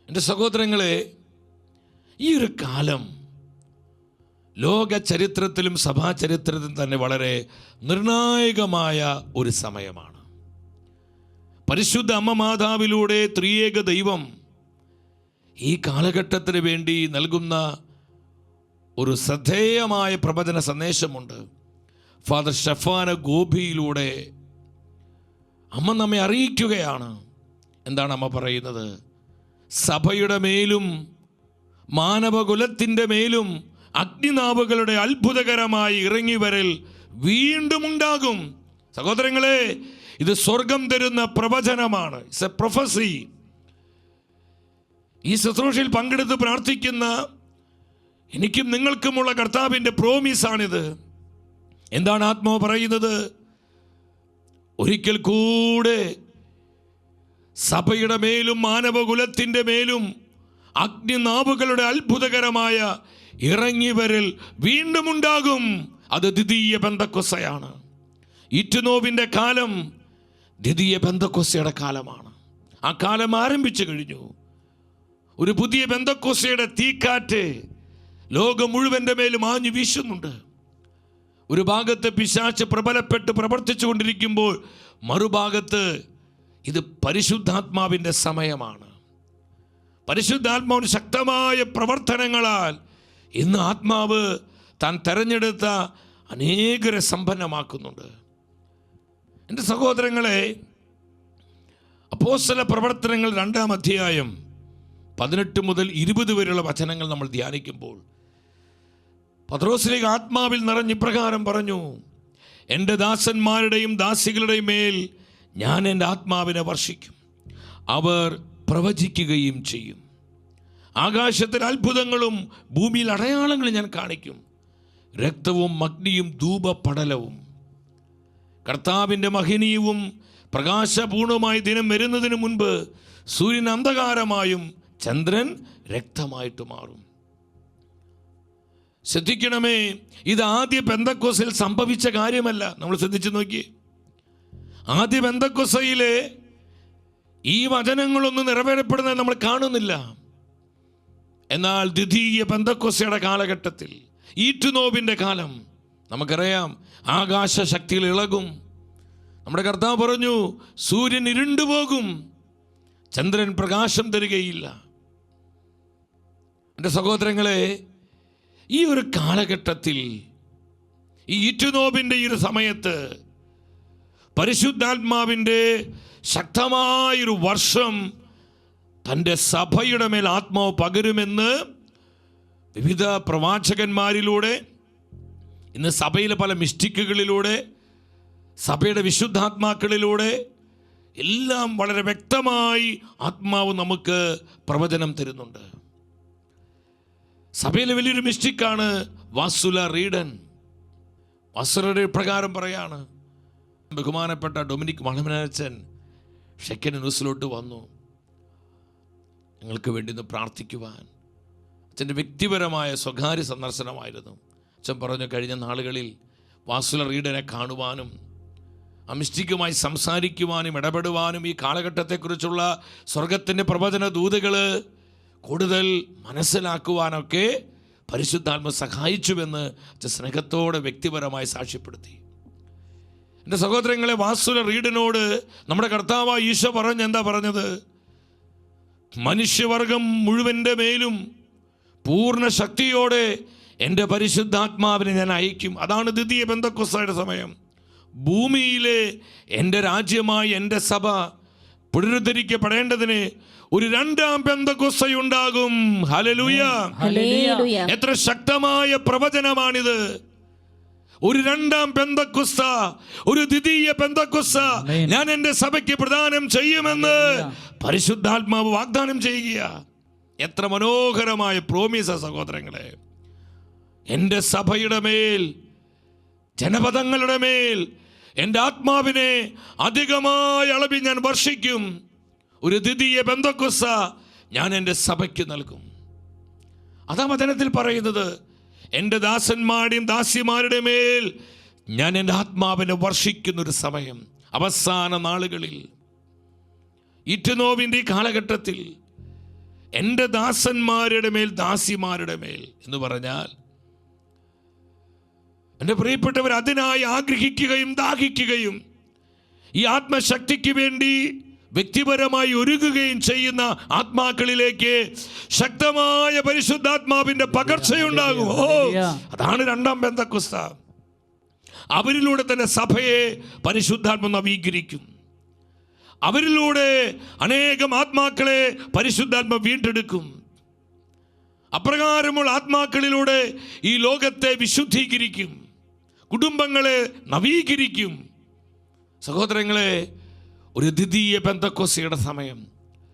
എൻ്റെ സഹോദരങ്ങളെ, ഈ ഒരു കാലം ലോക ചരിത്രത്തിലും സഭാചരിത്രത്തിലും തന്നെ വളരെ നിർണായകമായ ഒരു സമയമാണ്. പരിശുദ്ധ അമ്മ മാതാവിലൂടെ ത്രിയേക ദൈവം ഈ കാലഘട്ടത്തിന് വേണ്ടി നൽകുന്ന ഒരു ശ്രദ്ധേയമായ പ്രവചന സന്ദേശമുണ്ട്. ഫാദർ സ്റ്റെഫാനോ ഗോപിയിലൂടെ അമ്മ നമ്മെ അറിയിക്കുകയാണ്. എന്താണ് അമ്മ പറയുന്നത്? സഭയുടെ മേലും മാനവകുലത്തിൻ്റെ മേലും അഗ്നിനാവുകളുടെ അത്ഭുതകരമായി ഇറങ്ങിവരൽ വീണ്ടും ഉണ്ടാകും. സഹോദരങ്ങളെ, ഇത് സ്വർഗം തരുന്ന പ്രവചനമാണ്. It's A prophecy. ഈ ശുശ്രൂഷയിൽ പങ്കെടുത്ത് പ്രാർത്ഥിക്കുന്ന എനിക്കും നിങ്ങൾക്കുമുള്ള കർത്താവിൻ്റെ പ്രോമിസാണിത്. എന്താണ് ആത്മാവ് പറയുന്നത്? ഒരിക്കൽ കൂടെ സഭയുടെ മേലും മാനവകുലത്തിൻ്റെ മേലും അഗ്നിനാവുകളുടെ അത്ഭുതകരമായ ഇറങ്ങിവരൽ വീണ്ടും ഉണ്ടാകും. അത് ദ്വിതീയ പെന്തക്കോസ്തയാണ്. ഈറ്റുനോവിൻ്റെ കാലം ദ്വിതീയ പെന്തക്കോസ്തയുടെ കാലമാണ്. ആ കാലം ആരംഭിച്ചു കഴിഞ്ഞു. ഒരു പുതിയ പെന്തക്കോസ്തയുടെ തീക്കാറ്റ് ലോകം മുഴുവൻ്റെ മേലും ആഞ്ഞു വീശുന്നുണ്ട്. ഒരു ഭാഗത്ത് പിശാച് പ്രബലപ്പെട്ട് പ്രവർത്തിച്ചു കൊണ്ടിരിക്കുമ്പോൾ മറുഭാഗത്ത് ഇത് പരിശുദ്ധാത്മാവിൻ്റെ സമയമാണ്. പരിശുദ്ധാത്മാവിന് ശക്തമായ പ്രവർത്തനങ്ങളാൽ ഇന്ന് ആത്മാവ് താൻ തെരഞ്ഞെടുത്ത അനേകരെ സമ്പന്നമാക്കുന്നുണ്ട്. എൻ്റെ സഹോദരങ്ങളെ, അപ്പോസ്തല പ്രവർത്തനങ്ങൾ 2-ാം അധ്യായം 18 മുതൽ 20 വരെയുള്ള വചനങ്ങൾ നമ്മൾ ധ്യാനിക്കുമ്പോൾ പത്രോസിലേക്ക് ആത്മാവിൽ നിറഞ്ഞ് ഇപ്രകാരം പറഞ്ഞു: എൻ്റെ ദാസന്മാരുടെയും ദാസികളുടെയും മേൽ ഞാൻ എൻ്റെ ആത്മാവിനെ വർഷിക്കും. അവർ പ്രവചിക്കുകയും ചെയ്യും. ആകാശത്തിൽ അത്ഭുതങ്ങളും ഭൂമിയിൽ അടയാളങ്ങളും ഞാൻ കാണിക്കും. രക്തവും അഗ്നിയും ധൂപപടലവും. കർത്താവിൻ്റെ മഹനീയവും പ്രകാശപൂർണമായ ദിനം വരുന്നതിന് മുൻപ് സൂര്യൻ അന്ധകാരമായും ചന്ദ്രൻ രക്തമായിട്ട് മാറും. ശ്രദ്ധിക്കണമേ, ഇത് ആദ്യ പെന്തക്കോസ്തയിൽ സംഭവിച്ച കാര്യമല്ല. നമ്മൾ ശ്രദ്ധിച്ചു നോക്കി. ആദ്യ പെന്തക്കോസ്തയിലെ ഈ വചനങ്ങളൊന്നും നിറവേറപ്പെടുന്നത് നമ്മൾ കാണുന്നില്ല. എന്നാൽ ദ്വിതീയ പെന്തക്കോസ്തയുടെ കാലഘട്ടത്തിൽ, ഈറ്റുനോവിൻ്റെ കാലം, നമുക്കറിയാം ആകാശ ശക്തികൾ ഇളകും. നമ്മുടെ കർത്താവ് പറഞ്ഞു, സൂര്യൻ ഇരുണ്ടുപോകും, ചന്ദ്രൻ പ്രകാശം തരികയില്ല. എൻ്റെ സഹോദരങ്ങളെ, ഈ ഒരു കാലഘട്ടത്തിൽ, ഈ ഈറ്റുനോവിൻ്റെ ഈ ഒരു സമയത്ത് പരിശുദ്ധാത്മാവിൻ്റെ ശക്തമായൊരു വർഷം തൻ്റെ സഭയുടെ മേൽ ആത്മാവ് പകരുമെന്ന് വിവിധ പ്രവാചകന്മാരിലൂടെ, ഇന്ന് സഭയിലെ പല മിസ്റ്റിക്കുകളിലൂടെ, സഭയുടെ വിശുദ്ധാത്മാക്കളിലൂടെ എല്ലാം വളരെ വ്യക്തമായി ആത്മാവ് നമുക്ക് പ്രവചനം തരുന്നുണ്ട്. സഭയിലെ വലിയൊരു മിസ്റ്റിക്കാണ് വാസുല റീഡൻ. വാസുലയുടെ പ്രകാരം പറയാണ്, ബഹുമാനപ്പെട്ട ഡൊമിനിക് മണമനച്ചൻ ഷെക്കൻ ന്യൂസിലോട്ട് വന്നു ഞങ്ങൾക്ക് വേണ്ടി ഒന്ന് പ്രാർത്ഥിക്കുവാൻ. അച്ഛൻ്റെ വ്യക്തിപരമായ സ്വകാര്യ സന്ദർശനമായിരുന്നു. അച്ഛൻ പറഞ്ഞു, കഴിഞ്ഞ നാളുകളിൽ വാസുല റീഡനെ കാണുവാനും ആ മിസ്റ്റിക്കുമായി സംസാരിക്കുവാനും ഇടപെടുവാനും ഈ കാലഘട്ടത്തെക്കുറിച്ചുള്ള സ്വർഗത്തിൻ്റെ പ്രവചന ദൂതുകൾ കൂടുതൽ മനസ്സിലാക്കുവാനൊക്കെ പരിശുദ്ധാത്മ സഹായിച്ചുവെന്ന് സ്നേഹത്തോടെ വ്യക്തിപരമായി സാക്ഷ്യപ്പെടുത്തി. എൻ്റെ സഹോദരങ്ങളെ, വാസുല റീഡിനോട് നമ്മുടെ കർത്താവായ ഈശോ എന്താ പറഞ്ഞത്? മനുഷ്യവർഗം മുഴുവൻ്റെ മേലും പൂർണ്ണ ശക്തിയോടെ എൻ്റെ പരിശുദ്ധാത്മാവിനെ ഞാൻ അയക്കും. അതാണ് ദ്വിതീയ പെന്തക്കോസ്തയുടെ സമയം. ഭൂമിയിലെ എൻ്റെ രാജ്യമായി എൻ്റെ സഭ പുനരുദ്ധരിക്കപ്പെടേണ്ടതിന് ഒരു 2-ാം പെന്തക്കോസ്തയുണ്ടാകും. ഹല്ലേലൂയ! എത്ര ശക്തമായ പ്രവചനമാണിത്! ഒരു 2-ാം പെന്തക്കോസ്ത, ഒരു ദ്വിതീയ പെന്തക്കോസ്ത ഞാൻ എൻ്റെ സഭയ്ക്ക് പ്രദാനം ചെയ്യുമെന്ന് പരിശുദ്ധാത്മാവ് വാഗ്ദാനം ചെയ്യുക. എത്ര മനോഹരമായ പ്രോമിസ സഹോദരങ്ങളെ! എൻ്റെ സഭയുടെ മേൽ, ജനപദങ്ങളുടെ മേൽ എൻ്റെ ആത്മാവിനെ അധികമായ അളവിൽ ഞാൻ വർഷിക്കും. ഒരു ദ്വിതീയ പെന്തക്കോസ്ത ഞാൻ എൻ്റെ സഭയ്ക്ക് നൽകും. അതാ വചനത്തിൽ പറയുന്നത്. എൻ്റെ ദാസന്മാരുടെയും ദാസിമാരുടെ മേൽ ഞാൻ എൻ്റെ ആത്മാവിനെ വർഷിക്കുന്നൊരു സമയം, അവസാന നാളുകളിൽ, ഈറ്റുനോവിൻ്റെ ഈ കാലഘട്ടത്തിൽ എൻ്റെ ദാസന്മാരുടെ മേൽ, ദാസിമാരുടെ മേൽ എന്ന് പറഞ്ഞാൽ, എൻ്റെ പ്രിയപ്പെട്ടവർ, അതിനായി ആഗ്രഹിക്കുകയും ദാഹിക്കുകയും ഈ ആത്മശക്തിക്ക് വേണ്ടി വ്യക്തിപരമായി ഒരുങ്ങുകയും ചെയ്യുന്ന ആത്മാക്കളിലേക്ക് ശക്തമായ പരിശുദ്ധാത്മാവിന്റെ പകർച്ചയുണ്ടാകും. അതാണ് രണ്ടാം പെന്തക്കോസ്ത. അവരിലൂടെ തന്നെ സഭയെ പരിശുദ്ധാത്മ നവീകരിക്കും. അവരിലൂടെ അനേകം ആത്മാക്കളെ പരിശുദ്ധാത്മ വീണ്ടെടുക്കും. അപ്രകാരമുള്ള ആത്മാക്കളിലൂടെ ഈ ലോകത്തെ വിശുദ്ധീകരിക്കും, കുടുംബങ്ങളെ നവീകരിക്കും. സഹോദരങ്ങളെ, ഒരു ദ്വിതീയ പെന്തക്കോസ്തയുടെ സമയം.